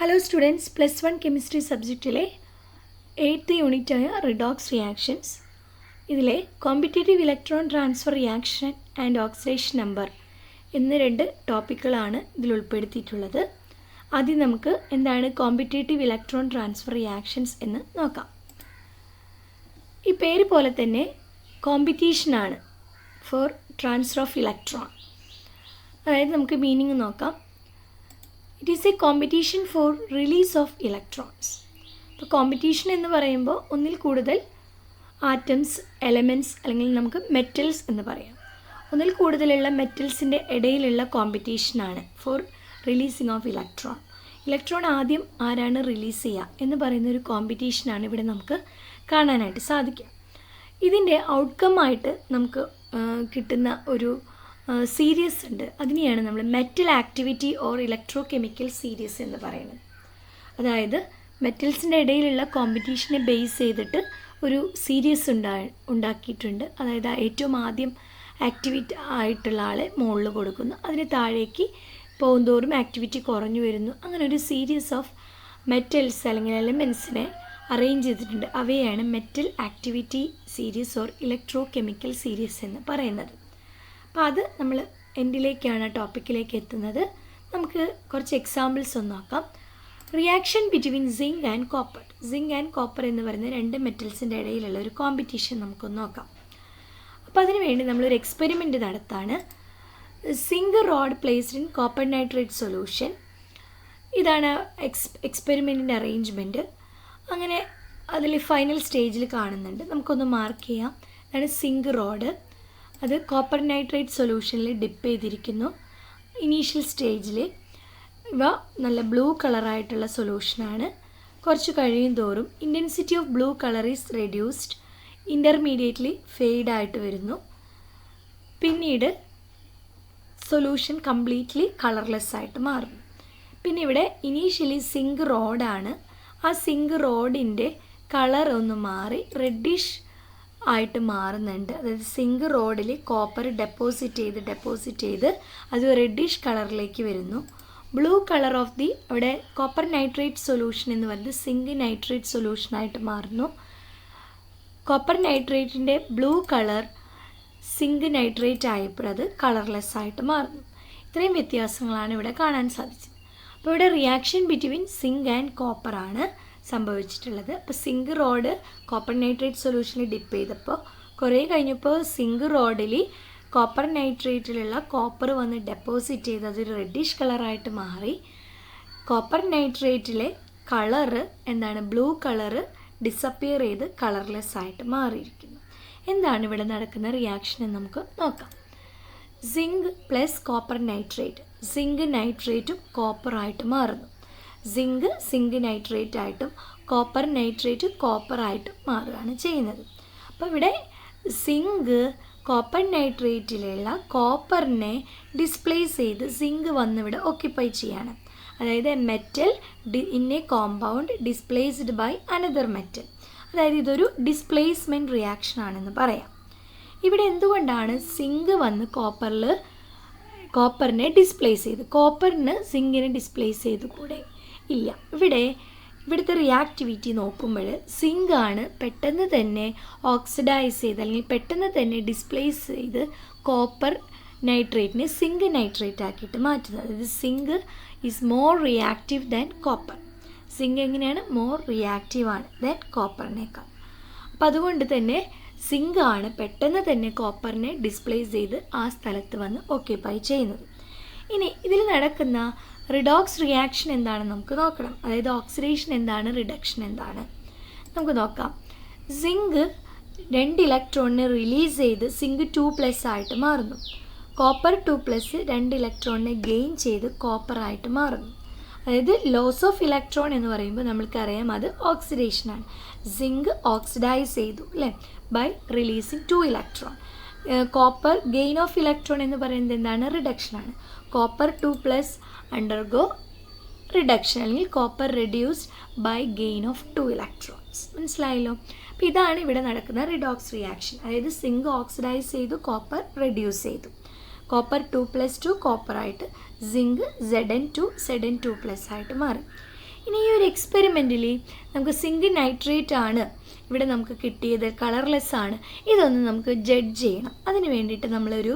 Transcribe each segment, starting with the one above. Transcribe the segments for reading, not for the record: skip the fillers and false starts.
Hello students, +1 chemistry സബ്ജക്റ്റിലെ 8th യൂണിറ്റായ redox reactions ഇതിലെ competitive electron transfer reaction and oxidation number എന്ന 2 ടോപ്പിക്കുകളാണ് ഇതിൽ ഉൾപ്പെടുത്തിയിട്ടുള്ളത്. ആദ്യം നമുക്ക് എന്താണ് കോമ്പറ്റേറ്റീവ് ഇലക്ട്രോൺ ട്രാൻസ്ഫർ റിയാക്ഷൻസ് എന്ന് നോക്കാം. ഈ പേര് പോലെ തന്നെ കോമ്പറ്റീഷനാണ് ഫോർ ട്രാൻസ്ഫർ ഓഫ് ഇലക്ട്രോൺ. അതായത് നമുക്ക് മീനിങ് നോക്കാം. It is A competition four release of electrons. ഇപ്പോൾ കോമ്പറ്റീഷൻ എന്ന് പറയുമ്പോൾ ഒന്നിൽ കൂടുതൽ ആറ്റംസ്, എലമെൻറ്റ്സ് അല്ലെങ്കിൽ നമുക്ക് മെറ്റൽസ് എന്ന് പറയാം. ഒന്നിൽ കൂടുതലുള്ള മെറ്റൽസിൻ്റെ ഇടയിലുള്ള കോമ്പറ്റീഷനാണ് for releasing of electron. Electron ആദ്യം ആരാണ് റിലീസ് ചെയ്യുക എന്ന് പറയുന്ന ഒരു കോമ്പറ്റീഷനാണ് ഇവിടെ നമുക്ക് കാണാനായിട്ട് സാധിക്കുക. ഇതിൻ്റെ ഔട്ട്കമായിട്ട് നമുക്ക് കിട്ടുന്ന ഒരു സീരീസ് ഉണ്ട്. അതിനെയാണ് നമ്മൾ metal activity or electro chemical series എന്ന് പറയുന്നത്. അതായത് മെറ്റൽസിൻ്റെ ഇടയിലുള്ള കോമ്പറ്റീഷനെ ബേസ് ചെയ്തിട്ട് ഒരു സീരീസ് ഉണ്ടാക്കിയിട്ടുണ്ട്. അതായത് ഏറ്റവും ആദ്യം ആക്ടിവിറ്റി ആയിട്ടുള്ള ആളെ മുകളിൽ കൊടുക്കുന്നു, അതിന് താഴേക്ക് പോകുന്തോറും ആക്ടിവിറ്റി കുറഞ്ഞു വരുന്നു. അങ്ങനെ ഒരു സീരീസ് ഓഫ് മെറ്റൽസ് അല്ലെങ്കിൽ എലമെൻസിനെ അറേഞ്ച് ചെയ്തിട്ടുണ്ട്. അവയാണ് metal activity series or electro chemical series എന്ന് പറയുന്നത്. അപ്പോൾ അത് നമ്മൾ എൻഡിലേക്കാണ് ടോപ്പിക്കിലേക്ക് എത്തുന്നത്. നമുക്ക് കുറച്ച് എക്സാമ്പിൾസ് ഒന്ന് നോക്കാം. Reaction between zinc and copper. Zinc and copper എന്ന് പറയുന്ന 2 മെറ്റൽസിൻ്റെ ഇടയിലുള്ള ഒരു കോമ്പറ്റീഷൻ നമുക്കൊന്ന് നോക്കാം. അപ്പോൾ അതിന് വേണ്ടി നമ്മളൊരു എക്സ്പെരിമെൻ്റ് നടത്താണ്. Zinc rod placed in copper nitrate solution. ഇതാണ് എക്സ്പെരിമെൻറ്റിൻ്റെ അറേഞ്ച്മെൻറ്റ്. അങ്ങനെ അതിൽ ഫൈനൽ സ്റ്റേജിൽ കാണുന്നുണ്ട്. നമുക്കൊന്ന് മാർക്ക് ചെയ്യാം. ഇതാണ് സിങ്ക് റോഡ്. അത് കോപ്പർ നൈട്രേറ്റ് സൊല്യൂഷനിൽ ഡിപ്പ് ചെയ്തിരിക്കുന്നു. ഇനീഷ്യൽ സ്റ്റേജിൽ ഇവ നല്ല ബ്ലൂ കളറായിട്ടുള്ള സൊല്യൂഷനാണ്. കുറച്ച് കഴിയും തോറും intensity of blue colour is reduced, intermediately ഫെയ്ഡായിട്ട് വരുന്നു. പിന്നീട് സൊല്യൂഷൻ കംപ്ലീറ്റ്ലി കളർലെസ് ആയിട്ട് മാറുന്നു. പിന്നെ ഇവിടെ ഇനീഷ്യലി സിങ്ക് റോഡാണ്. ആ സിങ്ക് റോഡിൻ്റെ കളർ ഒന്ന് മാറി റെഡിഷ് ആയിട്ട് മാറുന്നുണ്ട്. അതായത് സിങ്ക് റോഡിൽ കോപ്പർ ഡെപ്പോസിറ്റ് ചെയ്ത് അത് റെഡിഷ് കളറിലേക്ക് വരുന്നു. ബ്ലൂ കളർ ഓഫ് ദി അവിടെ കോപ്പർ നൈട്രേറ്റ് സൊല്യൂഷൻ എന്ന് പറയുന്നത് സിങ്ക് നൈട്രേറ്റ് സൊല്യൂഷനായിട്ട് മാറുന്നു. കോപ്പർ നൈട്രേറ്റിൻ്റെ ബ്ലൂ കളർ സിങ്ക് നൈട്രേറ്റ് ആയപ്പോൾ അത് കളർലെസ് ആയിട്ട് മാറുന്നു. ഇത്രയും വ്യത്യാസങ്ങളാണ് ഇവിടെ കാണാൻ സാധിച്ചത്. അപ്പോൾ ഇവിടെ reaction between zinc and copper ആണ് സംഭവിച്ചിട്ടുള്ളത്. അപ്പോൾ സിങ്ക് റോഡ് കോപ്പർ നൈട്രേറ്റ് സൊല്യൂഷനിൽ ഡിപ്പ് ചെയ്തപ്പോൾ കുറേ കഴിഞ്ഞപ്പോൾ സിങ്ക് റോഡിൽ കോപ്പർ നൈട്രേറ്റിലുള്ള കോപ്പർ വന്ന് ഡെപ്പോസിറ്റ് ചെയ്ത് അതൊരു റെഡിഷ് കളറായിട്ട് മാറി. കോപ്പർ നൈട്രേറ്റിലെ കളറ് എന്താണ്, ബ്ലൂ കളറ് ഡിസപ്പിയർ ചെയ്ത് കളർലെസ് ആയിട്ട് മാറിയിരിക്കുന്നു. എന്താണ് ഇവിടെ നടക്കുന്ന റിയാക്ഷൻ എന്ന് നമുക്ക് നോക്കാം. Zinc plus copper nitrate, zinc നൈട്രേറ്റും കോപ്പറായിട്ട് മാറുന്നു. സിങ്ക് നൈട്രേറ്റ് ആയിട്ടും കോപ്പർ നൈട്രേറ്റ് കോപ്പറായിട്ടും മാറുകയാണ് ചെയ്യുന്നത്. അപ്പോൾ ഇവിടെ സിങ്ക് കോപ്പർ നൈട്രേറ്റിലുള്ള കോപ്പറിനെ ഡിസ്പ്ലേസ് ചെയ്ത് സിങ്ക് വന്നിവിടെ ഓക്യുപ്പൈ ചെയ്യാണ്. അതായത് metal in a compound displaced by another metal. അതായത് ഇതൊരു ഡിസ്പ്ലേസ്മെൻറ്റ് റിയാക്ഷൻ ആണെന്ന് പറയാം. ഇവിടെ എന്തുകൊണ്ടാണ് സിങ്ക് വന്ന് കോപ്പറിനെ ഡിസ്പ്ലേസ് ചെയ്ത്, കോപ്പറിന് സിങ്കിനെ ഡിസ്പ്ലേസ് ചെയ്ത് കൂടെ ഇല്ല. ഇവിടുത്തെ റിയാക്ടിവിറ്റി നോക്കുമ്പോൾ സിങ്ക് ആണ് പെട്ടെന്ന് തന്നെ ഓക്സിഡൈസ് ചെയ്ത് അല്ലെങ്കിൽ പെട്ടെന്ന് തന്നെ ഡിസ്പ്ലേസ് ചെയ്ത് കോപ്പർ നൈട്രേറ്റിനെ സിങ്ക് നൈട്രേറ്റ് ആക്കിയിട്ട് മാറ്റുന്നത്. അതായത് zinc is more reactive than copper. Zinc എങ്ങനെയാണ് മോർ റിയാക്റ്റീവാണ് ദാൻ കോപ്പറിനേക്കാൾ. അപ്പം അതുകൊണ്ട് തന്നെ സിങ്ക് ആണ് പെട്ടെന്ന് തന്നെ കോപ്പറിനെ ഡിസ്പ്ലേസ് ചെയ്ത് ആ സ്ഥലത്ത് വന്ന് ഓക്യുപ്പൈ ചെയ്യുന്നത്. ഇനി ഇതിൽ നടക്കുന്ന റിഡോക്സ് റിയാക്ഷൻ എന്താണെന്ന് നമുക്ക് നോക്കണം. അതായത് ഓക്സിഡേഷൻ എന്താണ്, റിഡക്ഷൻ എന്താണ് നമുക്ക് നോക്കാം. സിങ്ക് 2 ഇലക്ട്രോണിനെ റിലീസ് ചെയ്ത് സിങ്ക് 2+ ആയിട്ട് മാറുന്നു. കോപ്പർ 2+ 2 ഇലക്ട്രോണിനെ ഗെയിൻ ചെയ്ത് കോപ്പറായിട്ട് മാറുന്നു. അതായത് ലോസ് ഓഫ് ഇലക്ട്രോൺ എന്ന് പറയുമ്പോൾ നമ്മൾക്കറിയാം അത് ഓക്സിഡേഷനാണ്. സിങ്ക് ഓക്സിഡൈസ് ചെയ്തു അല്ലേ, by releasing 2 electron. Copper gain of electron എന്ന് പറയുന്നത് എന്താണ്, റിഡക്ഷനാണ്. കോപ്പർ 2+ അണ്ടർഗോ റിഡക്ഷൻ അല്ലെങ്കിൽ copper reduced by gain of 2 electrons. മനസ്സിലായല്ലോ. അപ്പോൾ ഇതാണ് ഇവിടെ നടക്കുന്ന റിഡോക്സ് റിയാക്ഷൻ. അതായത് സിങ്ക് ഓക്സിഡൈസ് ചെയ്തു, കോപ്പർ റെഡ്യൂസ് ചെയ്തു. കോപ്പർ 2+2 കോപ്പറായിട്ട് സിങ്ക് Zn2 Zn2+ ആയിട്ട് മാറി. ഇനി ഈ ഒരു എക്സ്പെരിമെൻറ്റിൽ നമുക്ക് സിങ്ക് നൈട്രേറ്റ് ആണ് ഇവിടെ നമുക്ക് കിട്ടിയത്, കളർലെസ് ആണ്, ഇതൊന്ന് നമുക്ക് ജഡ്ജ് ചെയ്യണം. അതിന് വേണ്ടിയിട്ട് നമ്മളൊരു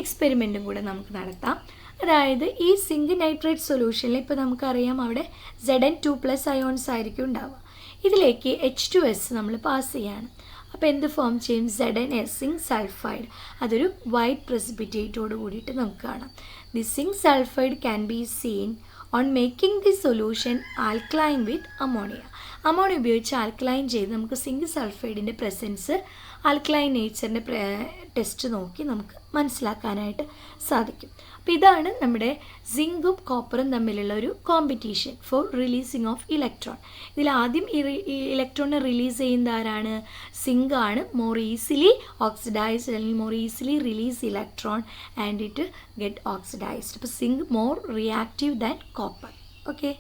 എക്സ്പെരിമെൻറ്റും കൂടെ നമുക്ക് നടത്താം. അതായത് ഈ സിങ്ക് നൈട്രേറ്റ് സൊല്യൂഷനിൽ ഇപ്പോൾ നമുക്കറിയാം അവിടെ Zn2+ അയോൺസ് ആയിരിക്കും ഉണ്ടാവുക. ഇതിലേക്ക് H2S നമ്മൾ പാസ് ചെയ്യാണ്. അപ്പോൾ എന്ത് ഫോം ചെയ്യും? ZnS, zinc sulphide. അതൊരു വൈറ്റ് പ്രസിപ്പിറ്റേറ്റോട് കൂടിയിട്ട് നമുക്ക് കാണാം. The zinc sulphide can be seen on making the solution alkaline with ammonia. Ammonia ഉപയോഗിച്ച് ആൽക്കലൈൻ ചെയ്ത് നമുക്ക് സിങ്ക് സൾഫൈഡിൻ്റെ പ്രസൻസ്, ആൽക്കലൈൻ നേച്ചറിൻ്റെ ടെസ്റ്റ് നോക്കി നമുക്ക് മനസ്സിലാക്കാനായിട്ട് സാധിക്കും. അപ്പോൾ ഇതാണ് നമ്മുടെ സിങ്കും കോപ്പറും തമ്മിലുള്ള ഒരു competition for releasing of electron. ഇതിൽ ആദ്യം ഈ ഇലക്ട്രോണിനെ റിലീസ് ചെയ്യുന്ന ആരാണ്? സിങ്ക് ആണ്. മോർ ഈസിലി ഓക്സിഡൈസ്ഡ് അല്ലെങ്കിൽ more easily release electron and it get oxidised. അപ്പോൾ zinc more reactive than copper. Okay,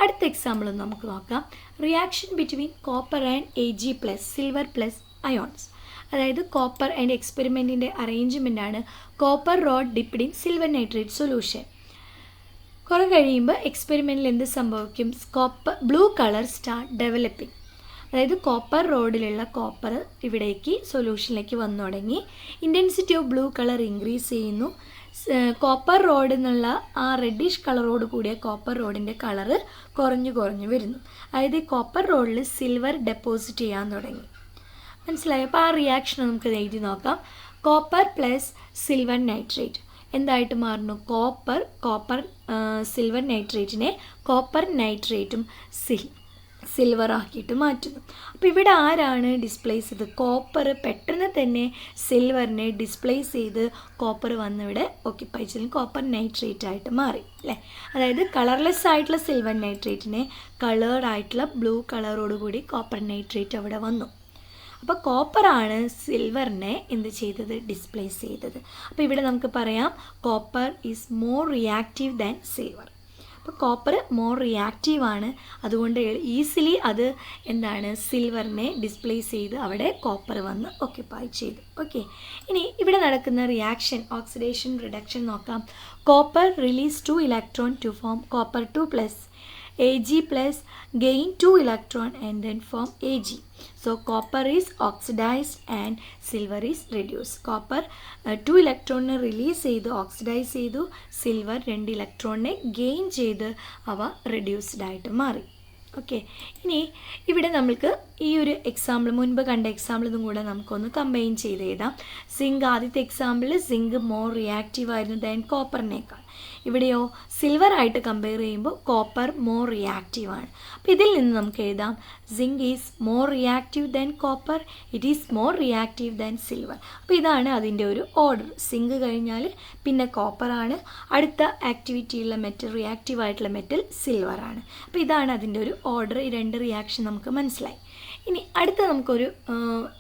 അടുത്ത എക്സാമ്പിൾ ഒന്ന് നമുക്ക് നോക്കാം. Reaction between copper and Ag+, silver plus ions. അതായത് കോപ്പർ ആൻഡ് എക്സ്പെരിമെൻറ്റിൻ്റെ അറേഞ്ച്മെൻറ്റാണ് copper rod dipped in silver nitrate solution. കുറേ കഴിയുമ്പോൾ എക്സ്പെരിമെൻറ്റിൽ എന്ത് സംഭവിക്കും? Blue colour start developing. അതായത് കോപ്പർ റോഡിലുള്ള കോപ്പർ ഇവിടേക്ക് സൊല്യൂഷനിലേക്ക് വന്നു തുടങ്ങി. Intensity of blue colour increase ചെയ്യുന്നു. കോപ്പർ റോഡ് എന്നുള്ള ആ റെഡിഷ് കളറോട് കൂടിയ കോപ്പർ റോഡിൻ്റെ കളറ് കുറഞ്ഞു വരുന്നു. അതായത് ഈ കോപ്പർ റോഡിൽ സിൽവർ ഡെപ്പോസിറ്റ് ചെയ്യാൻ തുടങ്ങി. മനസ്സിലായോ? അപ്പോൾ ആ റിയാക്ഷൻ നമുക്ക് എഴുതി നോക്കാം. കോപ്പർ പ്ലസ് സിൽവർ നൈട്രേറ്റ് എന്തായിട്ട് മാറുന്നു? കോപ്പർ സിൽവർ നൈട്രേറ്റിനെ കോപ്പർ നൈട്രേറ്റും സിൽവർ ആക്കിയിട്ട് മാറ്റുന്നു. അപ്പോൾ ഇവിടെ ആരാണ് ഡിസ്പ്ലേസ് ചെയ്ത്? കോപ്പർ പെട്ടെന്ന് തന്നെ സിൽവറിനെ ഡിസ്പ്ലേസ് ചെയ്ത് കോപ്പർ വന്നിവിടെ ഓക്യുപ്പൈ ചെയ്ത് കോപ്പർ നൈട്രേറ്റ് ആയിട്ട് മാറി അല്ലേ. അതായത് കളർലെസ് ആയിട്ടുള്ള സിൽവർ നൈട്രേറ്റിനെ കളേർഡ് ആയിട്ടുള്ള ബ്ലൂ കളറോടുകൂടി കോപ്പർ നൈട്രേറ്റ് അവിടെ വന്നു. അപ്പോൾ കോപ്പറാണ് സിൽവറിനെ എന്ത് ചെയ്തത്? ഡിസ്പ്ലേസ് ചെയ്തത്. അപ്പോൾ ഇവിടെ നമുക്ക് പറയാം copper is more reactive than silver. അപ്പോൾ കോപ്പർ മോർ റിയാക്റ്റീവാണ്, അതുകൊണ്ട് ഈസിലി അത് എന്താണ് സിൽവറിനെ ഡിസ്പ്ലേസ് ചെയ്ത് അവിടെ കോപ്പർ വന്ന് ഓക്യുപ്പൈ ചെയ്തു. ഓക്കെ, ഇനി ഇവിടെ നടക്കുന്ന റിയാക്ഷൻ ഓക്സിഡേഷൻ റിഡക്ഷൻ നോക്കാം. Copper release 2 electron to form copper 2+, Ag+ gain 2 electron and then form Ag. So copper is oxidized and silver is reduced. Copper 2 electron release ചെയ്ത് oxidise ചെയ്തു, silver 2 ഇലക്ട്രോണിനെ gain ചെയ്ത് അവ reduced ആയിട്ട് മാറി. Okay, ഇനി ഇവിടെ നമുക്ക് ഈ ഒരു എക്സാമ്പിൾ മുൻപ് കണ്ട എക്സാമ്പിളും കൂടെ നമുക്കൊന്ന് കമ്പൈൻ ചെയ്ത് എഴുതാം. സിങ്ക് ആദ്യത്തെ എക്സാമ്പിൾ സിങ്ക് മോർ റിയാക്റ്റീവ് ആയിരുന്നു ദാൻ കോപ്പറിനേക്കാൾ. ഇവിടെയോ സിൽവർ ആയിട്ട് കമ്പയർ ചെയ്യുമ്പോൾ കോപ്പർ മോർ റിയാക്റ്റീവ് ആണ്. അപ്പോൾ ഇതിൽ നിന്ന് നമുക്ക് എഴുതാം zinc is more reactive than copper, it is more reactive than silver. അപ്പോൾ ഇതാണ് അതിൻ്റെ ഒരു ഓർഡർ. സിങ്ക് കഴിഞ്ഞാൽ പിന്നെ കോപ്പറാണ്, അടുത്ത ആക്ടിവിറ്റിയുള്ള മെറ്റൽ റിയാക്റ്റീവ് ആയിട്ടുള്ള മെറ്റൽ സിൽവറാണ്. അപ്പോൾ ഇതാണ് അതിൻ്റെ ഒരു ഓർഡർ. ഈ രണ്ട് റിയാക്ഷൻ നമുക്ക് മനസ്സിലായി. ഇനി അടുത്ത നമുക്കൊരു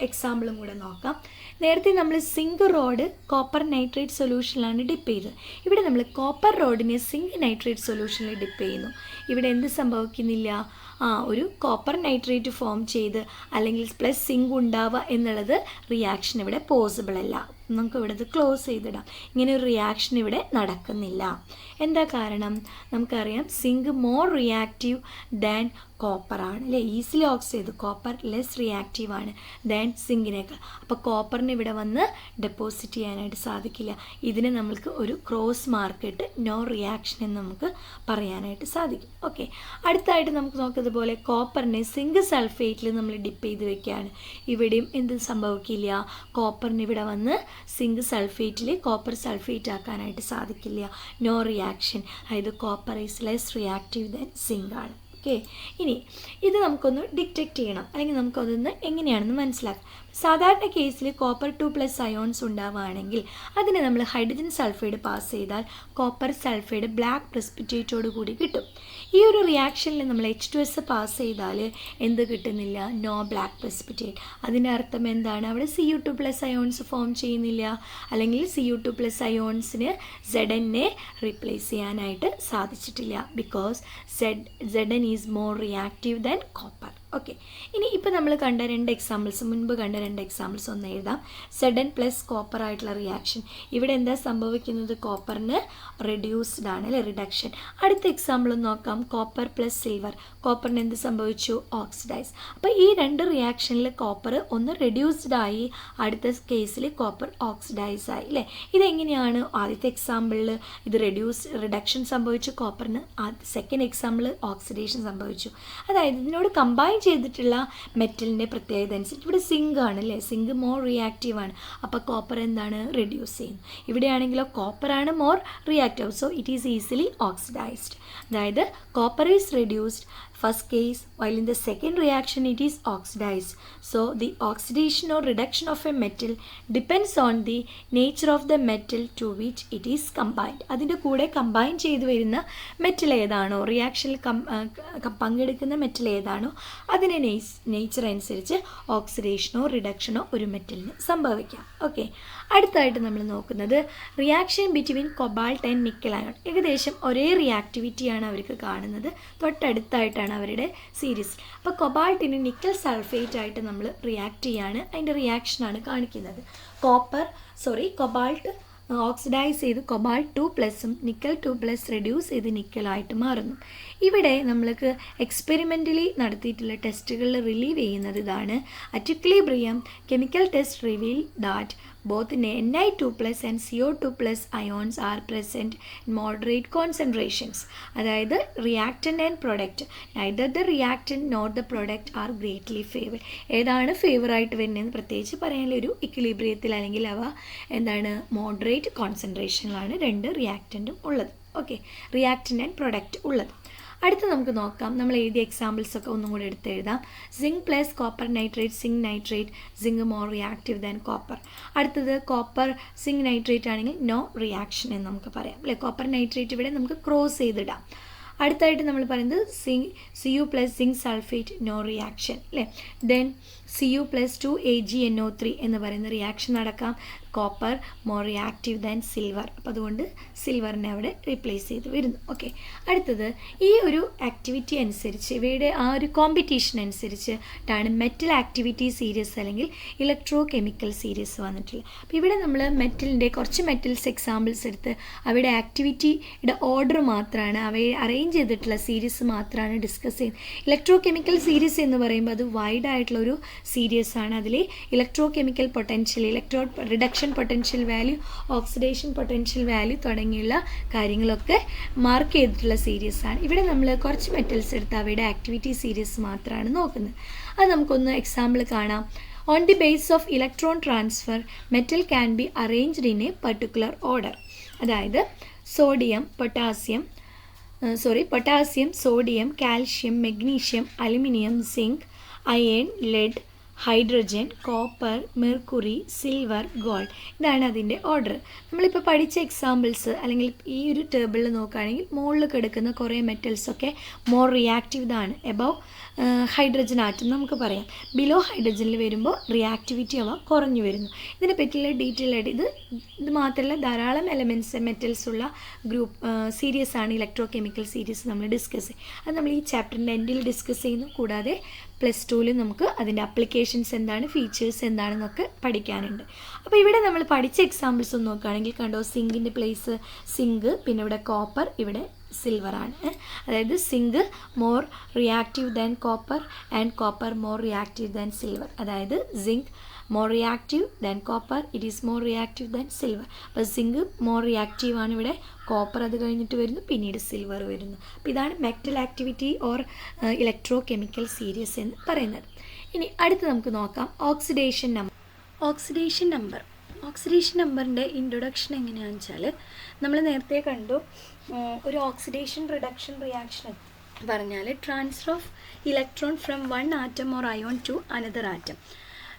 എക്സാമ്പിളും കൂടെ നോക്കാം. നേരത്തെ നമ്മൾ സിങ്ക് റോഡ് കോപ്പർ നൈട്രേറ്റ് സൊല്യൂഷനിലാണ് ഡിപ്പ് ചെയ്തത്. ഇവിടെ നമ്മൾ കോപ്പർ റോഡിനെ സിങ്ക് നൈട്രേറ്റ് സൊല്യൂഷനിൽ ഡിപ്പ് ചെയ്യുന്നു. ഇവിടെ എന്ത് സംഭവിക്കുന്നില്ല? ഒരു കോപ്പർ നൈട്രേറ്റ് ഫോം ചെയ്ത് അല്ലെങ്കിൽ പ്ലസ് സിങ്ക് ഉണ്ടാവുക എന്നുള്ളത് റിയാക്ഷൻ ഇവിടെ പോസിബിൾ അല്ല. നമുക്ക് ഇവിടെ ഇത് ക്ലോസ് ചെയ്തിടാം. ഇങ്ങനെ ഒരു റിയാക്ഷൻ ഇവിടെ നടക്കുന്നില്ല. എന്താ കാരണം? നമുക്കറിയാം സിങ്ക് മോർ റിയാക്റ്റീവ് ദാൻ കോപ്പറാണ് അല്ലേ. ഈസിലി ഓക്സിഡൈസ് ചെയ്ത് കോപ്പർ ലെസ് റിയാക്റ്റീവ് ആണ് ദാൻ സിങ്കിനേക്കാൾ. അപ്പോൾ കോപ്പറിന് ഇവിടെ വന്ന് ഡെപ്പോസിറ്റ് ചെയ്യാനായിട്ട് സാധിക്കില്ല. ഇതിനെ നമ്മൾക്ക് ഒരു ക്രോസ് മാർക്ക് ഇട്ട് നോ റിയാക്ഷൻ എന്ന് നമുക്ക് പറയാനായിട്ട് സാധിക്കും. ഓക്കെ, അടുത്തായിട്ട് നമുക്ക് നോക്കുന്നതുപോലെ കോപ്പറിനെ സിങ്ക് സൾഫേറ്റിൽ നമ്മൾ ഡിപ്പ് ചെയ്ത് വെക്കുകയാണ്. ഇവിടെയും എന്ത് സംഭവിക്കില്ല? കോപ്പറിന് ഇവിടെ വന്ന് സിങ്ക് സൾഫേറ്റിൽ കോപ്പർ സൾഫേറ്റ് ആക്കാനായിട്ട് സാധിക്കില്ല. No reaction. അതായത് copper is less reactive than zinc ആണ്. ഓക്കെ, ഇനി ഇത് നമുക്കൊന്ന് ഡിറ്റക്റ്റ് ചെയ്യണം, അല്ലെങ്കിൽ നമുക്കതൊന്ന് എങ്ങനെയാണെന്ന് മനസ്സിലാക്കാം. സാധാരണ കേസിൽ കോപ്പർ 2+ അയോൺസ് ഉണ്ടാവുകയാണെങ്കിൽ അതിനെ നമ്മൾ ഹൈഡ്രജൻ സൾഫൈഡ് പാസ് ചെയ്താൽ കോപ്പർ സൾഫൈഡ് ബ്ലാക്ക് പ്രസിപ്പിറ്റേറ്റോട് കൂടി കിട്ടും. ഈ ഒരു റിയാക്ഷനിൽ നമ്മൾ H2S പാസ് ചെയ്താൽ എന്ത് കിട്ടുന്നില്ല? No black precipitate. അതിൻ്റെ അർത്ഥം എന്താണ്? അവിടെ Cu2+ അയോൺസ് ഫോം ചെയ്യുന്നില്ല, അല്ലെങ്കിൽ Cu2+ അയോൺസിന് Zn റീപ്ലേസ് ചെയ്യാനായിട്ട് സാധിച്ചിട്ടില്ല. Because Zn is more reactive than copper. Okay, ഇനി ഇപ്പോൾ നമ്മൾ കണ്ട മുൻപ് കണ്ട രണ്ട് എക്സാമ്പിൾസ് ഒന്ന് എഴുതാം. സെഡൻ പ്ലസ് കോപ്പർ ആയിട്ടുള്ള റിയാക്ഷൻ. ഇവിടെ എന്താ സംഭവിക്കുന്നത്? കോപ്പറിന് റെഡ്യൂസ്ഡ് ആണ് അല്ലേ, റിഡക്ഷൻ. അടുത്ത എക്സാമ്പിൾ ഒന്ന് നോക്കാം. Copper plus silver. കോപ്പറിന് എന്ത് സംഭവിച്ചു? ഓക്സിഡൈസ്. അപ്പോൾ ഈ രണ്ട് റിയാക്ഷനിൽ കോപ്പർ ഒന്ന് റെഡ്യൂസ്ഡ് ആയി, അടുത്ത കേസിൽ കോപ്പർ ഓക്സിഡൈസ് ആയി അല്ലേ. ഇതെങ്ങനെയാണ്? ആദ്യത്തെ എക്സാമ്പിളിൽ ഇത് റിഡക്ഷൻ സംഭവിച്ചു കോപ്പറിന്, സെക്കൻഡ് എക്സാമ്പിൾ ഓക്സിഡേഷൻ സംഭവിച്ചു. അതായത് ഇതിനോട് കമ്പൈൻ ചെയ്തിട്ടുള്ള മെറ്റലിൻ്റെ പ്രത്യേകത അനുസരിച്ച് ഇവിടെ സിങ്ക് ആണ് അല്ലേ, സിങ്ക് മോർ റിയാക്റ്റീവ് ആണ്. അപ്പോൾ കോപ്പർ എന്താണ്? റെഡ്യൂസ് ചെയ്യുന്നു. ഇവിടെയാണെങ്കിലോ കോപ്പറാണ് more reactive, so it is easily oxidised. അതായത് copper is reduced first case, while in the second reaction it is oxidized. So the oxidation or reduction of a metal depends on the nature of the metal to which it is combined. അതിൻ്റെ കൂടെ combine ചെയ്ത് വരുന്ന metal ഏതാണോ, റിയാക്ഷനിൽ പങ്കെടുക്കുന്ന metal ഏതാണോ അതിൻ്റെ nature അനുസരിച്ച് ഓക്സിഡേഷനോ റിഡക്ഷനോ ഒരു മെറ്റലിന് സംഭവിക്കാം. ഓക്കെ, അടുത്തായിട്ട് നമ്മൾ നോക്കുന്നത് reaction between cobalt and nickel ion. ഏകദേശം ഒരേ റിയാക്ടിവിറ്റിയാണ് അവർക്ക് കാണുന്നത്, തൊട്ടടുത്തായിട്ടാണ് അവരുടെ സീരീസ്. അപ്പോൾ കൊബാൾട്ടിന് നിക്കൽ സൾഫേറ്റ് ആയിട്ട് നമ്മൾ റിയാക്ട് ചെയ്യാണ്, അതിൻ്റെ റിയാക്ഷനാണ് കാണിക്കുന്നത്. കൊബാൾട്ട് ഓക്സിഡൈസ് ചെയ്ത് കൊബാൾട്ട് 2+ നിക്കൽ 2+ റെഡ്യൂസ് ചെയ്ത് നിക്കലായിട്ട് മാറുന്നു. ഇവിടെ നമ്മൾക്ക് എക്സ്പെരിമെൻ്റലി നടത്തിയിട്ടുള്ള ടെസ്റ്റുകളിൽ റിലീവ് ചെയ്യുന്നത് ഇതാണ്. At equilibrium chemical test reveal that both Ni2+ and CO2+ ions are present in moderate concentrations. അതായത് reactant and product, neither the reactant nor the product are greatly favored. ഏതാണ് ഫേവറായിട്ട് വരുന്നതെന്ന് പ്രത്യേകിച്ച് പറയാനുള്ള ഒരു ഇക്വിലിബ്രിയത്തിൽ അല്ലെങ്കിൽ അവ എന്താണ് മോഡറേറ്റ് കോൺസെൻട്രേഷനിലാണ് രണ്ട് റിയാക്റ്റൻറ്റും ഉള്ളത്. ഓക്കെ, റിയാക്റ്റൻ്റ് ആൻഡ് പ്രൊഡക്റ്റ് ഉള്ളത്. അടുത്ത് നമുക്ക് നോക്കാം, നമ്മൾ എഴുതിയ എക്സാമ്പിൾസൊക്കെ ഒന്നും കൂടി എടുത്ത് എഴുതാം. Zinc plus copper nitrate, zinc nitrate, zinc more reactive than copper. അടുത്തത് കോപ്പർ സിങ്ക് നൈട്രേറ്റ് ആണെങ്കിൽ നോ റിയാക്ഷൻ എന്ന് നമുക്ക് പറയാം അല്ലേ. കോപ്പർ നൈട്രേറ്റ് ഇവിടെ നമുക്ക് ക്രോസ് ചെയ്തിടാം. അടുത്തായിട്ട് നമ്മൾ പറയുന്നത് Cu+ zinc sulphate no reaction അല്ലേ. ദെൻ Cu+2 AgNO3 എന്ന് പറയുന്ന റിയാക്ഷൻ നടക്കാം. Copper more reactive than silver, അപ്പോൾ അതുകൊണ്ട് സിൽവറിനെ അവിടെ റീപ്ലേസ് ചെയ്ത് വരുന്നു. ഓക്കെ, അടുത്തത് ഈ ഒരു ആക്ടിവിറ്റി അനുസരിച്ച് ഇവയുടെ ആ ഒരു കോമ്പറ്റീഷൻ അനുസരിച്ചിട്ടാണ് മെറ്റൽ ആക്ടിവിറ്റി സീരീസ് അല്ലെങ്കിൽ ഇലക്ട്രോ കെമിക്കൽ സീരീസ് വന്നിട്ടുള്ളത്. അപ്പോൾ ഇവിടെ നമ്മൾ മെറ്റലിൻ്റെ കുറച്ച് മെറ്റൽസ് എക്സാമ്പിൾസ് എടുത്ത് അവയുടെ ആക്ടിവിറ്റിയുടെ ഓർഡർ മാത്രമാണ്, അവയെ അറേഞ്ച് ചെയ്തിട്ടുള്ള സീരീസ് മാത്രമാണ് ഡിസ്കസ് ചെയ്യുന്നത്. ഇലക്ട്രോ കെമിക്കൽ സീരീസ് എന്ന് പറയുമ്പോൾ അത് വൈഡ് ആയിട്ടുള്ളൊരു സീരീസ് ആണ്. അതിൽ electro chemical potential, reduction potential value, oxidation potential value തുടങ്ങിയുള്ള കാര്യങ്ങളൊക്കെ മാർക്ക് ചെയ്തിട്ടുള്ള സീരീസ് ആണ്. ഇവിടെ നമ്മൾ കുറച്ച് മെറ്റൽസ് എടുത്ത് അവയുടെ ആക്ടിവിറ്റി സീരീസ് മാത്രമാണ് നോക്കുന്നത്. അത് നമുക്കൊന്ന് എക്സാമ്പിൾ കാണാം. On the base of electron transfer metal can be arranged in a particular order. അതായത് potassium, sodium, calcium, magnesium, aluminium, zinc, iron, lead, hydrogen, copper, mercury, silver, gold. ഇതാണ് അതിൻ്റെ ഓർഡർ. നമ്മളിപ്പോൾ പഠിച്ച എക്സാമ്പിൾസ് അല്ലെങ്കിൽ ഈ ഒരു ടേബിളിൽ നോക്കുകയാണെങ്കിൽ മുകളിൽ കിടക്കുന്ന കുറേ മെറ്റൽസൊക്കെ മോർ റിയാക്റ്റീവ് ആണ്. എബവ് ഹൈഡ്രജൻ ആറ്റം നമുക്ക് പറയാം. ബിലോ ഹൈഡ്രജനിൽ വരുമ്പോൾ റിയാക്ടിവിറ്റി അവ കുറഞ്ഞു വരുന്നു. ഇതിനെ പറ്റിയുള്ള ഡീറ്റെയിൽ ആയിട്ട് ഇത് മാത്രമല്ല ധാരാളം മെറ്റൽസ് ഉള്ള സീരീസ് ആണ് ഇലക്ട്രോ കെമിക്കൽ സീരീസ് നമ്മൾ ഡിസ്കസ് ചെയ്യും. അത് നമ്മൾ ഈ ചാപ്റ്ററിൻ്റെ എൻഡിൽ ഡിസ്കസ് ചെയ്യുന്നു. കൂടാതെ +2 നമുക്ക് അതിൻ്റെ അപ്ലിക്കേഷൻസ് എന്താണ്, ഫീച്ചേഴ്സ് എന്താണെന്നൊക്കെ പഠിക്കാനുണ്ട്. അപ്പോൾ ഇവിടെ നമ്മൾ പഠിച്ച എക്സാമ്പിൾസ് ഒന്ന് നോക്കുകയാണെങ്കിൽ കണ്ടോ, സിങ്കിൻ്റെ പ്ലേസ് സിങ്ക്, പിന്നെ ഇവിടെ കോപ്പർ, ഇവിടെ സിൽവർ ആണ്. അതായത് zinc more reactive than copper and copper more reactive than silver. അതായത് zinc more reactive than copper, it is more reactive than silver. അപ്പോൾ സിങ്ക് മോർ റിയാക്റ്റീവ് ആണ് ഇവിടെ, കോപ്പർ അത് കഴിഞ്ഞിട്ട് വരുന്നു, പിന്നീട് സിൽവർ വരുന്നു. അപ്പോൾ ഇതാണ് metal activity or electro chemical series എന്ന് പറയുന്നത്. ഇനി അടുത്ത് നമുക്ക് നോക്കാം ഓക്സിഡേഷൻ നമ്പറിൻ്റെ ഇൻട്രൊഡക്ഷൻ എങ്ങനെയാണെന്ന് വെച്ചാൽ നമ്മൾ നേരത്തെ കണ്ടു. ഒരു ഓക്സിഡേഷൻ റിഡക്ഷൻ റിയാക്ഷൻ പറഞ്ഞാൽ transfer of electron from one atom or ion to another atom.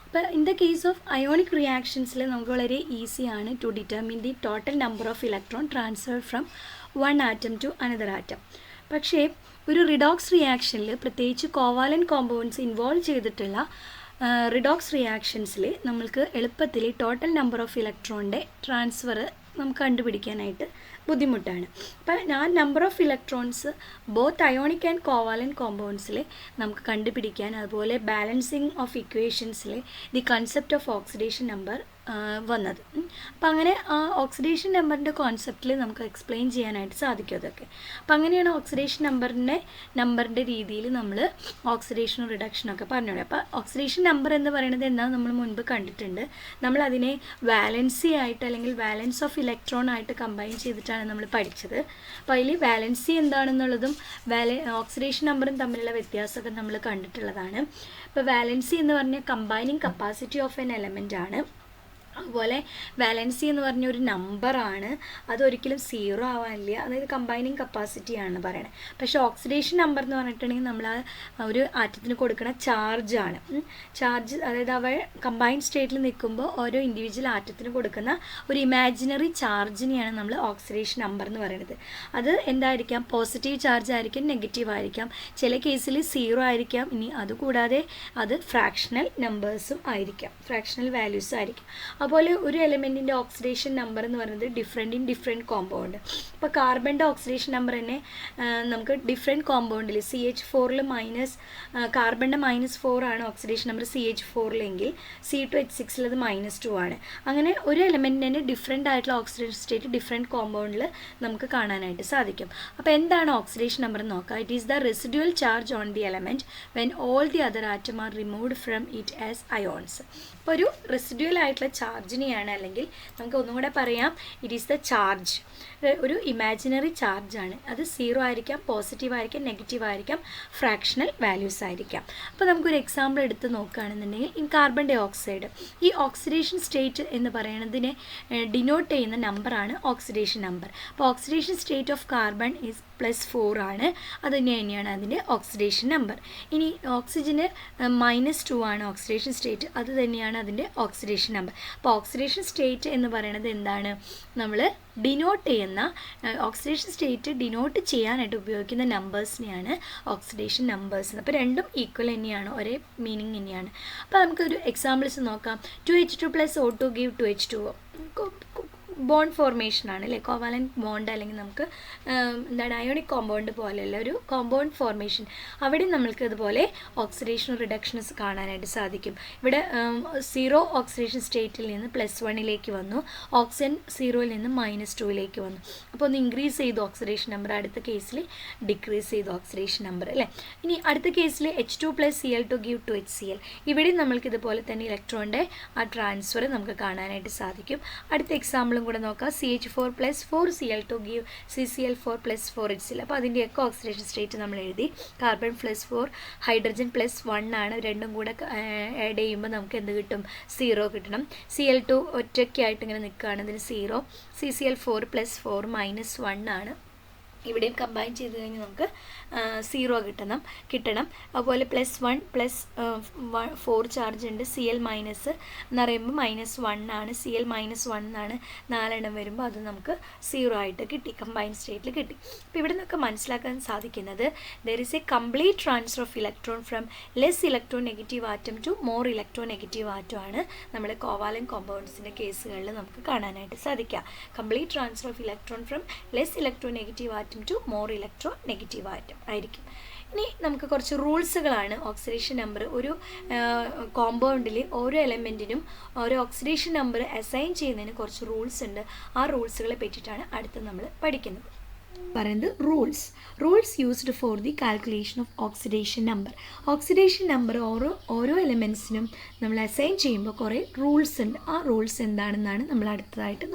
അപ്പോൾ in the case of ionic റിയാക്ഷൻസിൽ നമുക്ക് വളരെ ഈസിയാണ് to determine the total number of electron transfer from one atom to another atom. പക്ഷേ ഒരു redox റിയാക്ഷനിൽ പ്രത്യേകിച്ച് covalent compounds involve ചെയ്തിട്ടുള്ള റിഡോക്സ് റിയാക്ഷൻസിൽ നമ്മൾക്ക് എളുപ്പത്തിൽ ടോട്ടൽ നമ്പർ ഓഫ് ഇലക്ട്രോണിൻ്റെ ട്രാൻസ്ഫർ നമുക്ക് കണ്ടുപിടിക്കാനായിട്ട് ബുദ്ധിമുട്ടാണ്. അപ്പം number of electrons both ionic and covalent കോമ്പൗണ്ട്സിൽ നമുക്ക് കണ്ടുപിടിക്കാൻ, അതുപോലെ ബാലൻസിങ് ഓഫ് ഇക്വേഷൻസിൽ the concept of oxidation number വന്നത്. അപ്പം അങ്ങനെ ആ ഓക്സിഡേഷൻ നമ്പറിൻ്റെ കോൺസെപ്റ്റിൽ നമുക്ക് എക്സ്പ്ലെയിൻ ചെയ്യാനായിട്ട് സാധിക്കും അതൊക്കെ. അപ്പം അങ്ങനെയാണ് ഓക്സിഡേഷൻ നമ്പറിൻ്റെ രീതിയിൽ നമ്മൾ ഓക്സിഡേഷനും റിഡക്ഷനൊക്കെ പറഞ്ഞോളൂ. അപ്പോൾ ഓക്സിഡേഷൻ നമ്പർ എന്ന് പറയുന്നത് എന്താണെന്ന് നമ്മൾ മുൻപ് കണ്ടിട്ടുണ്ട്. നമ്മളതിനെ വാലൻസി ആയിട്ട് അല്ലെങ്കിൽ വാലൻസ് ഓഫ് ഇലക്ട്രോൺ ആയിട്ട് കമ്പൈൻ ചെയ്തിട്ടാണ് നമ്മൾ പഠിച്ചത്. അപ്പോൾ അതിൽ വാലൻസി എന്താണെന്നുള്ളതും ഓക്സിഡേഷൻ നമ്പറും തമ്മിലുള്ള വ്യത്യാസമൊക്കെ നമ്മൾ കണ്ടിട്ടുള്ളതാണ്. ഇപ്പോൾ വാലൻസി എന്ന് പറഞ്ഞാൽ combining capacity of N element ആണ്. അതുപോലെ വാലൻസി എന്ന് പറഞ്ഞൊരു നമ്പറാണ്, അതൊരിക്കലും 0 ആവാനില്ല, അതായത് കമ്പൈനിങ് കപ്പാസിറ്റിയാണ് പറയണത്. പക്ഷേ ഓക്സിഡേഷൻ നമ്പർ എന്ന് പറഞ്ഞിട്ടുണ്ടെങ്കിൽ നമ്മൾ ഒരു ആറ്റത്തിന് കൊടുക്കുന്ന ചാർജാണ്. ചാർജ് അതായത് അവ കമ്പൈൻ സ്റ്റേറ്റിൽ നിൽക്കുമ്പോൾ ഓരോ ഇൻഡിവിജ്വൽ ആറ്റത്തിന് കൊടുക്കുന്ന ഒരു ഇമാജിനറി ചാർജിനെയാണ് നമ്മൾ ഓക്സിഡേഷൻ നമ്പർ എന്ന് പറയുന്നത്. അത് എന്തായിരിക്കാം? പോസിറ്റീവ് ചാർജ് ആയിരിക്കും, നെഗറ്റീവ് ആയിരിക്കാം, ചില കേസിൽ 0 ആയിരിക്കാം. ഇനി അതുകൂടാതെ അത് ഫ്രാക്ഷണൽ നമ്പേഴ്സും ആയിരിക്കാം, ഫ്രാക്ഷണൽ വാല്യൂസ് ആയിരിക്കും. അതുപോലെ ഒരു എലിമെൻറ്റിൻ്റെ ഓക്സിഡേഷൻ നമ്പർ എന്ന് പറയുന്നത് ഡിഫറെൻറ്റ് കോമ്പൗണ്ട്. ഇപ്പോൾ കാർബണിൻ്റെ ഓക്സിഡേഷൻ നമ്പർ തന്നെ നമുക്ക് ഡിഫറെൻറ്റ് കോമ്പൗണ്ടിൽ CH4 കാർബണിൻ്റെ -4 ആണ് ഓക്സിഡേഷൻ നമ്പർ CH4 C2H6 അത് -2 ആണ്. അങ്ങനെ ഒരു എലിമെൻറ്റിന് തന്നെ ഡിഫറെൻ്റ് ആയിട്ടുള്ള ഓക്സിഡേഷൻ സ്റ്റേറ്റ് ഡിഫറെൻറ്റ് കോമ്പൗണ്ടിൽ നമുക്ക് കാണാനായിട്ട് സാധിക്കും. അപ്പോൾ എന്താണ് ഓക്സിഡേഷൻ നമ്പർ എന്ന് നോക്കാം. It is the residual charge on the element when all the other atom are removed from it as ions. അപ്പോൾ ഒരു റെസിഡ്യുവൽ ആയിട്ടുള്ള ചാർജിനെയാണ്, അല്ലെങ്കിൽ നമുക്ക് ഒന്നും കൂടെ പറയാം, ഇറ്റ് ഈസ് ദ ചാർജ്, ഒരു ഇമാജിനറി ചാർജാണ്. അത് 0 ആയിരിക്കാം, പോസിറ്റീവ് ആയിരിക്കാം, നെഗറ്റീവ് ആയിരിക്കാം, ഫ്രാക്ഷണൽ വാല്യൂസ് ആയിരിക്കാം. അപ്പോൾ നമുക്കൊരു എക്സാമ്പിൾ എടുത്ത് നോക്കുകയാണെന്നുണ്ടെങ്കിൽ ഇൻ കാർബൺ ഡൈ ഓക്സൈഡ്, ഈ ഓക്സിഡേഷൻ സ്റ്റേറ്റ് എന്ന് പറയുന്നതിനെ ഡിനോട്ട് ചെയ്യുന്ന നമ്പറാണ് ഓക്സിഡേഷൻ നമ്പർ. അപ്പോൾ oxidation state of carbon is +4 ആണ്, അത് തന്നെയാണ് അതിൻ്റെ ഓക്സിഡേഷൻ നമ്പർ. ഇനി ഓക്സിജന് -2 ആണ് ഓക്സിഡേഷൻ സ്റ്റേറ്റ്, അത് തന്നെയാണ് അതിൻ്റെ ഓക്സിഡേഷൻ നമ്പർ. അപ്പോൾ ഓക്സിഡേഷൻ സ്റ്റേറ്റ് എന്ന് പറയുന്നത് എന്താണ്? നമ്മൾ ഡിനോട്ട് ചെയ്യുന്ന ഓക്സിഡേഷൻ സ്റ്റേറ്റ് ഡിനോട്ട് ചെയ്യാനായിട്ട് ഉപയോഗിക്കുന്ന നമ്പേഴ്സിനെയാണ് ഓക്സിഡേഷൻ നമ്പേഴ്സ്. അപ്പോൾ രണ്ടും ഈക്വൽ തന്നെയാണ്, ഒരേ മീനിങ് തന്നെയാണ്. അപ്പോൾ നമുക്കൊരു എക്സാമ്പിൾസ് നോക്കാം. 2H2 + O2 give 2H2O. Bond formation ആണ് അല്ലേ, കോവാലൻറ്റ് ബോണ്ട്, അല്ലെങ്കിൽ നമുക്ക് എന്താണ് അയോണിക് കോമ്പൗണ്ട് പോലെയുള്ള ഒരു കോമ്പൗണ്ട് ഫോർമേഷൻ. അവിടെ നമ്മൾക്ക് ഇതുപോലെ ഓക്സിഡേഷൻ റിഡക്ഷൻസ് കാണാനായിട്ട് സാധിക്കും. ഇവിടെ 0 ഓക്സിഡേഷൻ സ്റ്റേറ്റിൽ നിന്ന് +1 വന്നു, ഓക്സിജൻ 0 നിന്ന് -2 വന്നു. അപ്പോൾ ഒന്ന് ഇൻക്രീസ് ചെയ്തു ഓക്സിഡേഷൻ നമ്പർ, അടുത്ത കേസിൽ ഡിക്രീസ് ചെയ്തു ഓക്സിഡേഷൻ നമ്പർ അല്ലേ. ഇനി അടുത്ത കേസിൽ H2 + Cl2 give 2HCl. ഇവിടെ നമ്മൾക്ക് ഇതുപോലെ തന്നെ ഇലക്ട്രോണിൻ്റെ ആ ട്രാൻസ്ഫർ നമുക്ക് കാണാനായിട്ട് സാധിക്കും. അടുത്ത എക്സാമ്പിളും കൂടെ നോക്കാം. CH4 + 4Cl2 give CCl4 + 4HCl. അപ്പോൾ അതിൻ്റെയൊക്കെ ഓക്സിഡേഷൻ സ്റ്റേറ്റ് നമ്മൾ എഴുതി. കാർബൺ +4, ഹൈഡ്രജൻ +1 ആണ്, രണ്ടും കൂടെ ആഡ് ചെയ്യുമ്പോൾ നമുക്ക് എന്ത് കിട്ടും? 0 കിട്ടണം. Cl2 ഒറ്റയ്ക്കായിട്ട് ഇങ്ങനെ നിൽക്കുകയാണ്, ഇതിന് 0. CCl4 +4 -1 ആണ്, ഇവിടെയും കമ്പൈൻ ചെയ്ത് കഴിഞ്ഞ് നമുക്ക് 0 കിട്ടണം. അതുപോലെ +1 + 4 ചാർജ് ഉണ്ട്. Cl- എന്ന് പറയുമ്പോൾ -1 ആണ്, Cl -1 ആണ്, 4 വരുമ്പോൾ അത് നമുക്ക് 0 ആയിട്ട് കിട്ടി, കമ്പൈൻ സ്റ്റേറ്റിൽ കിട്ടി. അപ്പോൾ ഇവിടെ നിന്നൊക്കെ മനസ്സിലാക്കാൻ സാധിക്കുന്നത് there is a complete transfer of electron from less electronegative atom to more electronegative atom ആണ് നമ്മുടെ കോവാലൻറ്റ് കോമ്പൗണ്ട്സിൻ്റെ കേസുകളിൽ നമുക്ക് കാണാനായിട്ട് സാധിക്കുക. Complete transfer of electron from less electronegative atom to more electronegative atom ആയിരിക്കും. ഇനി നമുക്ക് കുറച്ച് റൂൾസുകളാണ് ഓക്സിഡേഷൻ നമ്പർ. ഒരു കോമ്പൗണ്ടിൽ ഓരോ എലമെൻറ്റിനും ഓരോ ഓക്സിഡേഷൻ നമ്പർ അസൈൻ ചെയ്യുന്നതിന് കുറച്ച് റൂൾസ് ഉണ്ട്. ആ റൂൾസുകളെ പറ്റിയിട്ടാണ് അടുത്ത് നമ്മൾ പഠിക്കുന്നത്. പറയുന്നത് rules used for the calculation of oxidation number. Oxidation number ഓരോ എലമെൻറ്റ്സിനും നമ്മൾ അസൈൻ ചെയ്യുമ്പോൾ കുറേ റൂൾസ് ഉണ്ട്. ആ റൂൾസ് എന്താണെന്നാണ് നമ്മൾ അടുത്തതായിട്ട്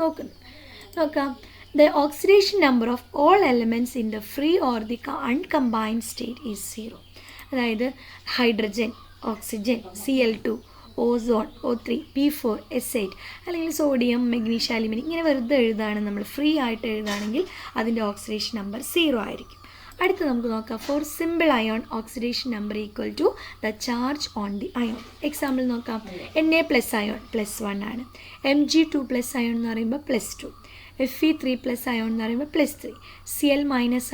നോക്കാം. The oxidation number of all elements in the free or the uncombined state is 0. അതായത് hydrogen, oxygen, Cl2, ozone, O3, P4, S8 അല്ലെങ്കിൽ സോഡിയം, മഗ്നീഷ്യം, അലുമിനിയം ഇങ്ങനെ വെറുതെ എഴുതുകയാണ്, നമ്മൾ ഫ്രീ ആയിട്ട് എഴുതുകയാണെങ്കിൽ അതിൻ്റെ ഓക്സിഡേഷൻ നമ്പർ 0 ആയിരിക്കും. അടുത്ത് നമുക്ക് നോക്കാം. For simple ion oxidation number equal to the charge on the ion. Example നോക്കാം. Na+ അയോൺ +1 ആണ്, Mg2+ അയോൺ എന്ന് പറയുമ്പോൾ +2, Fe3+ അയോൺ എന്ന് പറയുമ്പോൾ +3, Cl-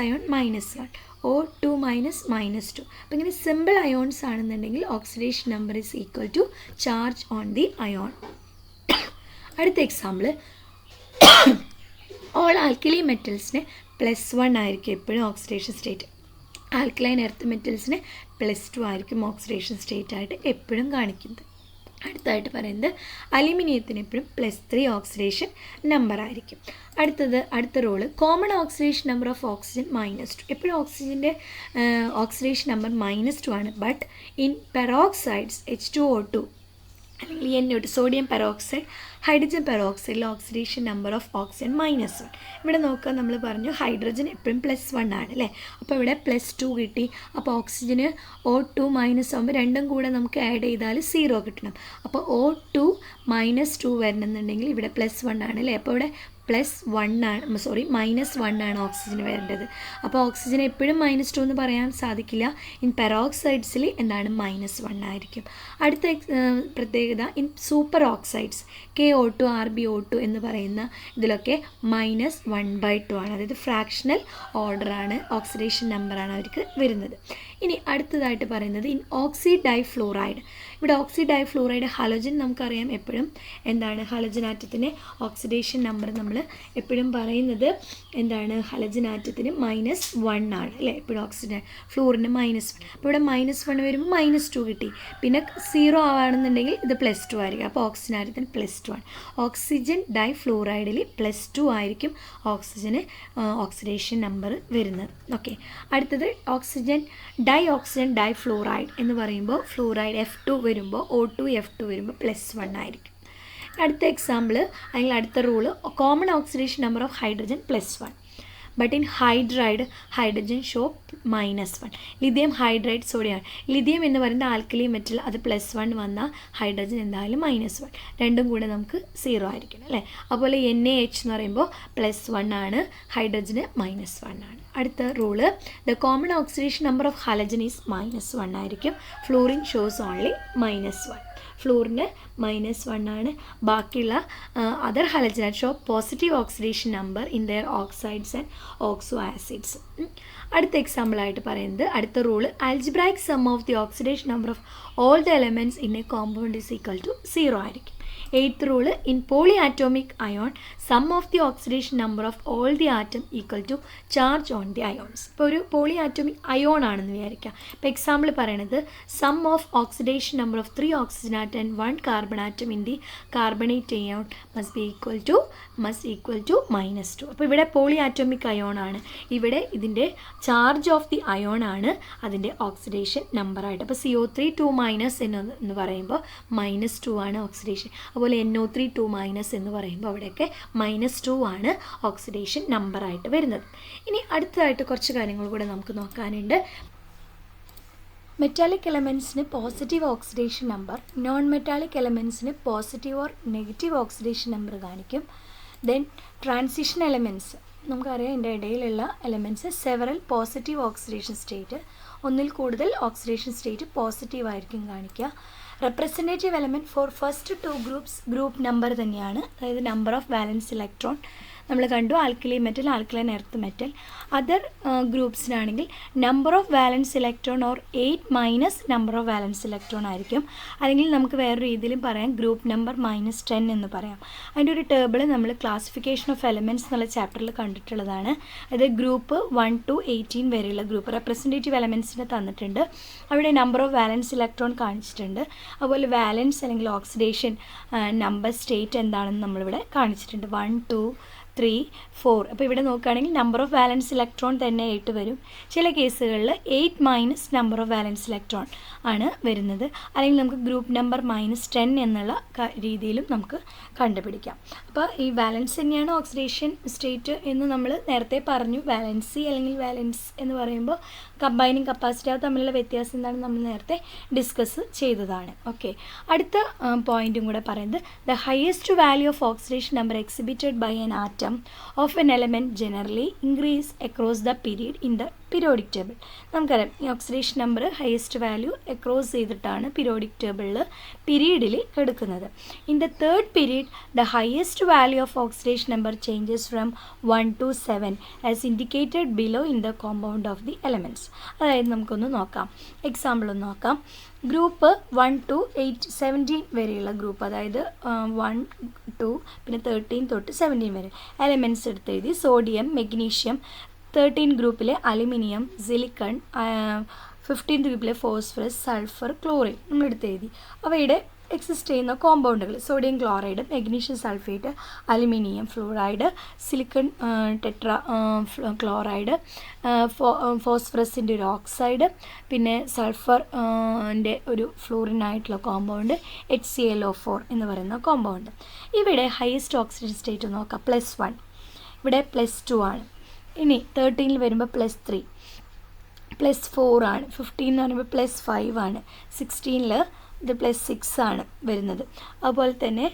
അയോൺ -1, O2- -2. അപ്പോൾ ഇങ്ങനെ സിമ്പിൾ അയോൺസ് ആണെന്നുണ്ടെങ്കിൽ oxidation number is equal to charge on the ion. അടുത്ത എക്സാമ്പിൾ ഓൾ ആൽക്കലി മെറ്റൽസിന് +1 ആയിരിക്കും എപ്പോഴും ഓക്സിഡേഷൻ സ്റ്റേറ്റ്. ആൽക്കലൈൻ എർത്ത് മെറ്റൽസിന് +2 ആയിരിക്കും ഓക്സിഡേഷൻ സ്റ്റേറ്റ് ആയിട്ട് എപ്പോഴും കാണിക്കുന്നത്. അടുത്തതായിട്ട് പറയുന്നത് അലുമിനിയത്തിന് എപ്പോഴും +3 ഓക്സിഡേഷൻ നമ്പർ ആയിരിക്കും. അടുത്ത rule common oxidation number of oxygen -2. എപ്പോഴും ഓക്സിജൻ്റെ ഓക്സിഡേഷൻ നമ്പർ -2 ആണ്. ബട്ട് ഇൻ പെറോക്സൈഡ്സ് H2O2 അല്ലെങ്കിൽ NO2 സോഡിയം പെറോക്സൈഡ്, ഹൈഡ്രജൻ പെറോക്സൈഡിൽ ഓക്സിഡേഷൻ നമ്പർ ഓഫ് ഓക്സിജൻ -1. ഇവിടെ നോക്കുക, നമ്മൾ പറഞ്ഞു ഹൈഡ്രജൻ എപ്പോഴും +1 ആണ് അല്ലേ. അപ്പോൾ ഇവിടെ +2 കിട്ടി. അപ്പോൾ ഓക്സിജന് O2 ആകുമ്പോൾ രണ്ടും കൂടെ നമുക്ക് ആഡ് ചെയ്താൽ 0 കിട്ടണം. അപ്പോൾ O2 -2 വരണമെന്നുണ്ടെങ്കിൽ ഇവിടെ +1 ആണ് അല്ലേ. അപ്പോൾ ഇവിടെ +1 ആണ്, -1 ആണ് ഓക്സിജന് വരേണ്ടത്. അപ്പോൾ ഓക്സിജൻ എപ്പോഴും -2 എന്ന് പറയാൻ സാധിക്കില്ല. ഇൻ പെറോക്സൈഡ്സിൽ എന്താണ് -1 ആയിരിക്കും. അടുത്ത പ്രത്യേകത in super oxides KO2 RbO2 എന്ന് പറയുന്ന ഇതിലൊക്കെ -1/2 ആണ്. അതായത് ഫ്രാക്ഷണൽ ഓർഡറാണ്, ഓക്സിഡേഷൻ നമ്പറാണ് അവർക്ക് വരുന്നത്. ഇനി അടുത്തതായിട്ട് പറയുന്നത് ഇൻ ഓക്സി ഡൈഫ്ലൂറൈഡ്. ഇവിടെ ഓക്സി ഡൈഫ്ലൂറൈഡ് ഹലോജൻ നമുക്കറിയാം എപ്പോഴും എന്താണ് ഹലോജൻ ആറ്റത്തിന് ഓക്സിഡേഷൻ നമ്പർ നമ്മൾ എപ്പോഴും പറയുന്നത് എന്താണ് ഹലോജൻ ആറ്റത്തിന് -1 ആണ് അല്ലേ. എപ്പോഴും ഓക്സിജൻ ഫ്ലൂറിന് -1. അപ്പോൾ ഇവിടെ -1 വരുമ്പോൾ -2 കിട്ടി. പിന്നെ 0 ആവുകയാണെന്നുണ്ടെങ്കിൽ ഇത് +2 ആയിരിക്കും. അപ്പോൾ ഓക്സിജൻ ആറ്റത്തിന് +2 ആണ്. ഓക്സിജൻ ഡൈഫ്ലൂറൈഡിൽ +2 ആയിരിക്കും ഓക്സിജന് ഓക്സിഡേഷൻ നമ്പർ വരുന്നത്. ഓക്കെ, അടുത്തത് ഓക്സിജൻ ഡൈഫ്ലൂറൈഡ് എന്ന് പറയുമ്പോൾ ഫ്ലൂറൈഡ് F2 വരുമ്പോൾ O2 F2 വരുമ്പോൾ +1 ആയിരിക്കും. അടുത്ത എക്സാമ്പിൾ അല്ലെങ്കിൽ അടുത്ത rule common oxidation number of hydrogen +1. But in hydrogen show -1. Lithium hydride sodium. Lithium എന്ന് പറയുന്നത് ആൽക്കലി മെറ്റൽ, അത് +1 വന്നാൽ ഹൈഡ്രജൻ എന്തായാലും -1. രണ്ടും കൂടെ നമുക്ക് 0 ആയിരിക്കണം അല്ലേ. അതുപോലെ NaH എന്ന് പറയുമ്പോൾ +1 ആണ്, ഹൈഡ്രജന് -1 ആണ്. അടുത്ത rule the common oxidation number of halogen is -1 ആയിരിക്കും. Fluorine shows only -1. ഫ്ലൂറിന് -1 ആണ്. ബാക്കിയുള്ള other halogen show positive oxidation number in their oxides and oxo acids. അടുത്ത എക്സാമ്പിളായിട്ട് പറയുന്നത് അടുത്ത rule algebraic sum of the oxidation number of all the elements in a compound is equal to 0 ആയിരിക്കും. 8th rule in polyatomic ion sum of the oxidation number of all the atom equal to charge on the ions. ഇപ്പോൾ ഒരു polyatomic ion ആണെന്ന് വിചാരിക്കാം. ഇപ്പോൾ example പറയണത് sum of oxidation number of 3 oxygen atom and 1 carbon atom in the carbonate ion must equal to -2. അപ്പോൾ ഇവിടെ polyatomic ion ആണ്. ഇവിടെ ഇതിൻ്റെ ചാർജ് ഓഫ് ദി അയോൺ ആണ് അതിൻ്റെ ഓക്സിഡേഷൻ നമ്പറായിട്ട്. അപ്പോൾ CO3 2- എന്ന് പറയുമ്പോൾ -2 ആണ് ഓക്സിഡേഷൻ. അതുപോലെ NO3 2- എന്ന് പറയുമ്പോൾ അവിടെയൊക്കെ -2 ആണ് ഓക്സിഡേഷൻ നമ്പറായിട്ട് വരുന്നത്. ഇനി അടുത്തതായിട്ട് കുറച്ച് കാര്യങ്ങൾ കൂടെ നമുക്ക് നോക്കാനുണ്ട്. മെറ്റാലിക് എലമെൻറ്റ്സിന് positive oxidation number, non metallic എലമെൻറ്റ്സിന് positive or negative oxidation number കാണിക്കും. ദെൻ ട്രാൻസിഷൻ എലമെൻറ്റ്സ് നമുക്കറിയാം, ഇതിൻ്റെ ഇടയിലുള്ള elements several positive oxidation state, ഒന്നിൽ കൂടുതൽ ഓക്സിഡേഷൻ സ്റ്റേറ്റ് പോസിറ്റീവ് ആയിരിക്കും കാണിക്കുക. Representative element for first 2 groups group number തന്നെയാണ്. അതായത് നമ്പർ ഓഫ് വാലൻസ് ഇലക്ട്രോൺ നമ്മൾ കണ്ടു, alkali metal, alkaline earth metal. Other ഗ്രൂപ്പ്സിനാണെങ്കിൽ number of valence electron or 8- number of valence electron ആയിരിക്കും. അല്ലെങ്കിൽ നമുക്ക് വേറൊരു രീതിയിലും പറയാം, ഗ്രൂപ്പ് നമ്പർ -10 എന്ന് പറയാം. അതിൻ്റെ ഒരു ടേബിൾ നമ്മൾ ക്ലാസിഫിക്കേഷൻ ഓഫ് എലമെൻറ്റ്സ് എന്നുള്ള ചാപ്റ്ററിൽ കണ്ടിട്ടുള്ളതാണ്. അതായത് ഗ്രൂപ്പ് 1 to 18 വരെയുള്ള ഗ്രൂപ്പ് റെപ്രസെൻറ്റേറ്റീവ് എലമെൻറ്റ്സിനെ തന്നിട്ടുണ്ട്. അവിടെ നമ്പർ ഓഫ് വാലൻസ് ഇലക്ട്രോൺ കാണിച്ചിട്ടുണ്ട്. അതുപോലെ വാലൻസ് അല്ലെങ്കിൽ ഓക്സിഡേഷൻ നമ്പർ സ്റ്റേറ്റ് എന്താണെന്ന് നമ്മളിവിടെ കാണിച്ചിട്ടുണ്ട്. 1 2 3 4. അപ്പോൾ ഇവിടെ നോക്കുകയാണെങ്കിൽ നമ്പർ ഓഫ് വാലൻസ് ഇലക്ട്രോൺ തന്നെ 8 വരും. ചില കേസുകളിൽ 8- നമ്പർ ഓഫ് വാലൻസ് ഇലക്ട്രോൺ ആണ് വരുന്നത്. അല്ലെങ്കിൽ നമുക്ക് ഗ്രൂപ്പ് നമ്പർ -10 എന്നുള്ള രീതിയിലും നമുക്ക് കണ്ടുപിടിക്കാം. അപ്പോൾ ഈ വാലൻസ് തന്നെയാണ് ഓക്സിഡേഷൻ സ്റ്റേറ്റ് എന്ന് നമ്മൾ നേരത്തെ പറഞ്ഞു. വാലൻസി അല്ലെങ്കിൽ വാലൻസ് എന്ന് പറയുമ്പോൾ കമ്പൈനിങ് കപ്പാസിറ്റി അത് തമ്മിലുള്ള വ്യത്യാസം എന്താണെന്ന് നമ്മൾ നേരത്തെ ഡിസ്കസ് ചെയ്തതാണ്. ഓക്കെ, അടുത്ത പോയിൻറ്റും കൂടെ പറയുന്നത് the highest value of oxidation number exhibited by an atom of an element generally increase across the period in the periodic table നമുക്കറിയാം ഈ oxidation number highest value across ചെയ്തിട്ടാണ് പീരിയോഡിക് ടേബിളിൽ പീരീഡിൽ എടുക്കുന്നത്. In the third period the highest value of oxidation number changes from 1 to 7 as indicated below in the compound of the elements. അതായത് നമുക്കൊന്ന് നോക്കാം, example ഒന്ന് നോക്കാം. ഗ്രൂപ്പ് 1 to 8 17 വരെയുള്ള ഗ്രൂപ്പ്, അതായത് 1 2 പിന്നെ 13 തൊട്ട് 17 വരെ എലമെൻറ്റ്സ് എടുത്ത് എഴുതി. സോഡിയം, മെഗ്നീഷ്യം, 13 ഗ്രൂപ്പിലെ അലുമിനിയം, സിലിക്കൺ, 15 ഗ്രൂപ്പിലെ ഫോസ്ഫറസ്, സൾഫർ, ക്ലോറിൻ നമ്മൾ എടുത്ത് എഴുതി. അവയുടെ എക്സിസ്റ്റ് ചെയ്യുന്ന കോമ്പൗണ്ടുകൾ sodium chloride, magnesium sulphate, aluminium fluoride, silicon tetra chloride, ഫോസ്ഫറസിൻ്റെ ഒരു ഓക്സൈഡ്, പിന്നെ സൾഫറിൻ്റെ ഒരു ഫ്ലൂറിനായിട്ടുള്ള കോമ്പൗണ്ട് HClO4 എന്ന് പറയുന്ന കോമ്പൗണ്ട്. ഇവിടെ ഹയസ്റ്റ് ഓക്സിഡേഷൻ സ്റ്റേറ്റ് നോക്കാം, +1. ഇവിടെ +2 ആണ്. ഇനി 13 വരുമ്പോൾ +3, +4 ആണ്. 15 എന്ന് പറയുമ്പോൾ +5 ആണ്. 16 ഇത് +6 ആണ് വരുന്നത്. അതുപോലെ തന്നെ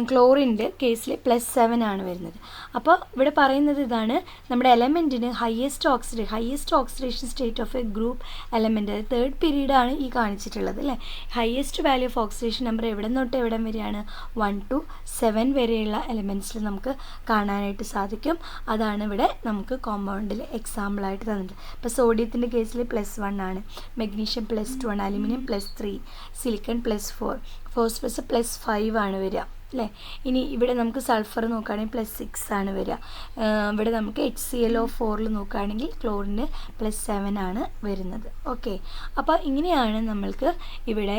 ക്ലോറിൻ്റെ കേസിൽ +7 ആണ് വരുന്നത്. അപ്പോൾ ഇവിടെ പറയുന്നത് ഇതാണ്, നമ്മുടെ എലമെൻറ്റിന് highest oxidation state of a group element third പീരീഡാണ് ഈ കാണിച്ചിട്ടുള്ളത് അല്ലേ. Highest value of oxidation number എവിടെ തൊട്ട് എവിടം വരെയാണ് 1 to 7 വരെയുള്ള എലമെൻറ്റ്സിൽ നമുക്ക് കാണാനായിട്ട് സാധിക്കും. അതാണ് ഇവിടെ നമുക്ക് കോമ്പൗണ്ടിൽ എക്സാമ്പിളായിട്ട് തന്നത്. ഇപ്പോൾ സോഡിയത്തിൻ്റെ കേസിൽ +1 ആണ്, മെഗ്നീഷ്യം +2 ആണ്, അലുമിനിയം +3, സിലിക്കൺ +4, ഫോസ്ഫറസ് +5 ആണ് വരിക അല്ലേ. ഇനി ഇവിടെ നമുക്ക് സൾഫർ നോക്കുകയാണെങ്കിൽ +6 ആണ് വരിക. ഇവിടെ നമുക്ക് HClO4 നോക്കുകയാണെങ്കിൽ ക്ലോറിന് +7 ആണ് വരുന്നത്. ഓക്കെ, അപ്പോൾ ഇങ്ങനെയാണ് നമ്മൾക്ക് ഇവിടെ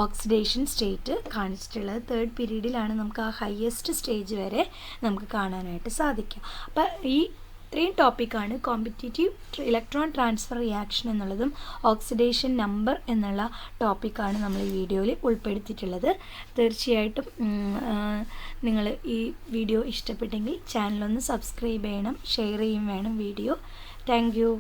ഓക്സിഡേഷൻ സ്റ്റേറ്റ് കാണിച്ചിട്ടുള്ളത്. തേർഡ് പീരീഡിലാണ് നമുക്ക് ആ ഹയസ്റ്റ് സ്റ്റേജ് വരെ നമുക്ക് കാണാനായിട്ട് സാധിക്കുക. അപ്പോൾ ഇത്രയും ടോപ്പിക്കാണ് കോമ്പറ്റിറ്റീവ് ഇലക്ട്രോൺ ട്രാൻസ്ഫർ റിയാക്ഷൻ എന്നുള്ളതും ഓക്സിഡേഷൻ നമ്പർ എന്നുള്ള ടോപ്പിക്കാണ് നമ്മൾ ഈ വീഡിയോയിൽ ഉൾപ്പെടുത്തിയിട്ടുള്ളത്. തീർച്ചയായിട്ടും നിങ്ങൾ ഈ വീഡിയോ ഇഷ്ടപ്പെട്ടെങ്കിൽ ചാനലൊന്ന് സബ്സ്ക്രൈബ് ചെയ്യണം, ഷെയർ ചെയ്യും വേണം വീഡിയോ. Thank you.